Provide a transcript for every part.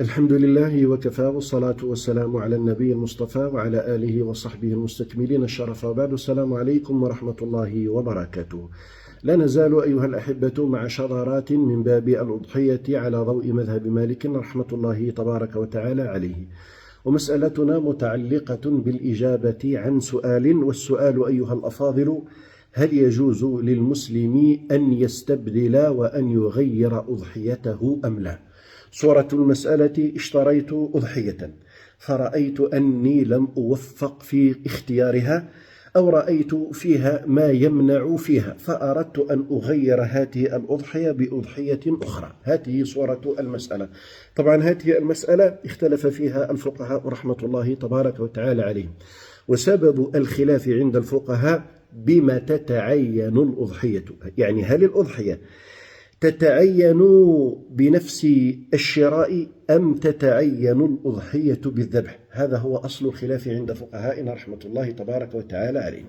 الحمد لله وكفى، والصلاة والسلام على النبي المصطفى وعلى آله وصحبه المستكملين الشرف، وبعد. السلام عليكم ورحمة الله وبركاته. لا نزال أيها الأحبة مع شذرات من باب الأضحية على ضوء مذهب مالك رحمة الله تبارك وتعالى عليه، ومسألتنا متعلقة بالإجابة عن سؤال، والسؤال أيها الأفاضل: هل يجوز للمسلم أن يستبدل وأن يغير أضحيته أم لا؟ صورة المسألة: اشتريت أضحية فرأيت أني لم أوفق في اختيارها، أو رأيت فيها ما يمنع فيها، فأردت أن أغير هذه الأضحية بأضحية أخرى. هذه صورة المسألة. طبعا هذه المسألة اختلف فيها الفقهاء رحمة الله تبارك وتعالى عليهم، وسبب الخلاف عند الفقهاء بما تتعين الأضحية. يعني هل الأضحية تتعين بنفس الشراء أم تتعين الأضحية بالذبح؟ هذا هو أصل الخلاف عند فقهائنا رحمة الله تبارك وتعالى عليهم،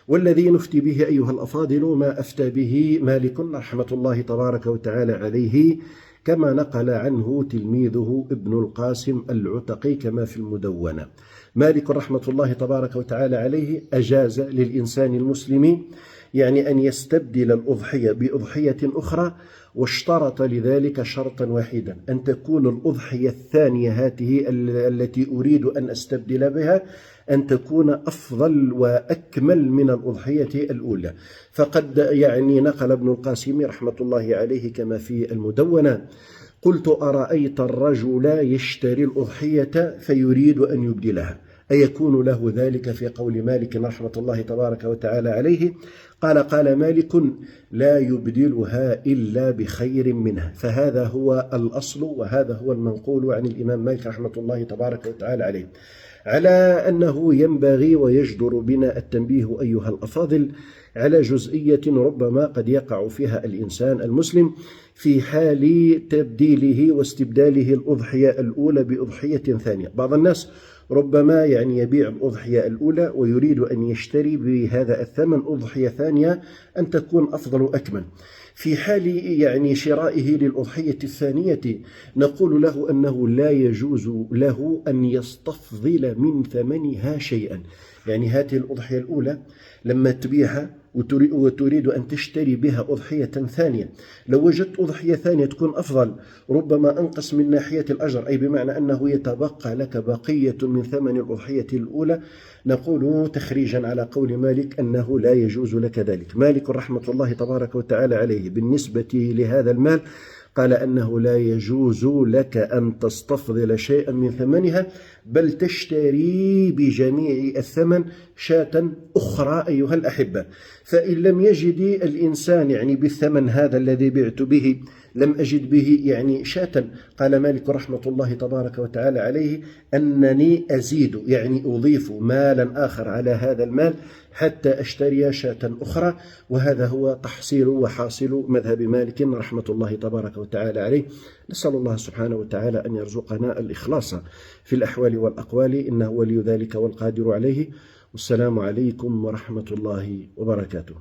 والذي نفتي به أيها الأفاضل ما أفتى به مالك رحمة الله تبارك وتعالى عليه، كما نقل عنه تلميذه ابن القاسم العتقي كما في المدونة. مالك رحمة الله تبارك وتعالى عليه أجاز للإنسان المسلم يعني أن يستبدل الأضحية بأضحية أخرى، واشترط لذلك شرطا واحدا: أن تكون الأضحية الثانية هذه التي أريد أن أستبدل بها أن تكون أفضل وأكمل من الأضحية الأولى. فقد يعني نقل ابن القاسم رحمة الله عليه كما في المدونة: قلت: أرأيت الرجل يشتري الأضحية فيريد أن يبدلها، أيكون له ذلك في قول مالك رحمة الله تبارك وتعالى عليه؟ قال مالك: لا يبدلها إلا بخير منها. فهذا هو الأصل، وهذا هو المنقول عن الإمام مالك رحمة الله تبارك وتعالى عليه، على أنه ينبغي ويجدر بنا التنبيه أيها الأفاضل على جزئية ربما قد يقع فيها الإنسان المسلم في حال تبديله واستبداله الأضحية الأولى بأضحية ثانية. بعض الناس ربما يعني يبيع الأضحية الأولى ويريد أن يشتري بهذا الثمن أضحية ثانية أن تكون أفضل وأكمل. في حال يعني شرائه للأضحية الثانية نقول له أنه لا يجوز له أن يستفضل من ثمنها شيئا. يعني هذه الأضحية الأولى لما تبيعها وتريد أن تشتري بها أضحية ثانية، لو وجدت أضحية ثانية تكون أفضل ربما أنقص من ناحية الأجر، أي بمعنى أنه يتبقى لك بقية من ثمن الأضحية الأولى، نقول تخريجا على قول مالك أنه لا يجوز لك ذلك. مالك رحمة الله تبارك وتعالى عليه بالنسبة لهذا المال قال أنه لا يجوز لك أن تستفضل شيئا من ثمنها، بل تشتري بجميع الثمن شاة أخرى أيها الأحبة. فإن لم يجد الإنسان يعني بالثمن هذا الذي بعت به، لم أجد به يعني شاة، قال مالك رحمة الله تبارك وتعالى عليه: أنني أزيد، يعني أضيف مالا آخر على هذا المال حتى أشتري شاة أخرى. وهذا هو تحصيل وحاصل مذهب مالك رحمة الله تبارك وتعالى عليه. نسأل الله سبحانه وتعالى أن يرزقنا الإخلاص في الأحوال والأقوال، إنه ولي ذلك والقادر عليه. والسلام عليكم ورحمة الله وبركاته.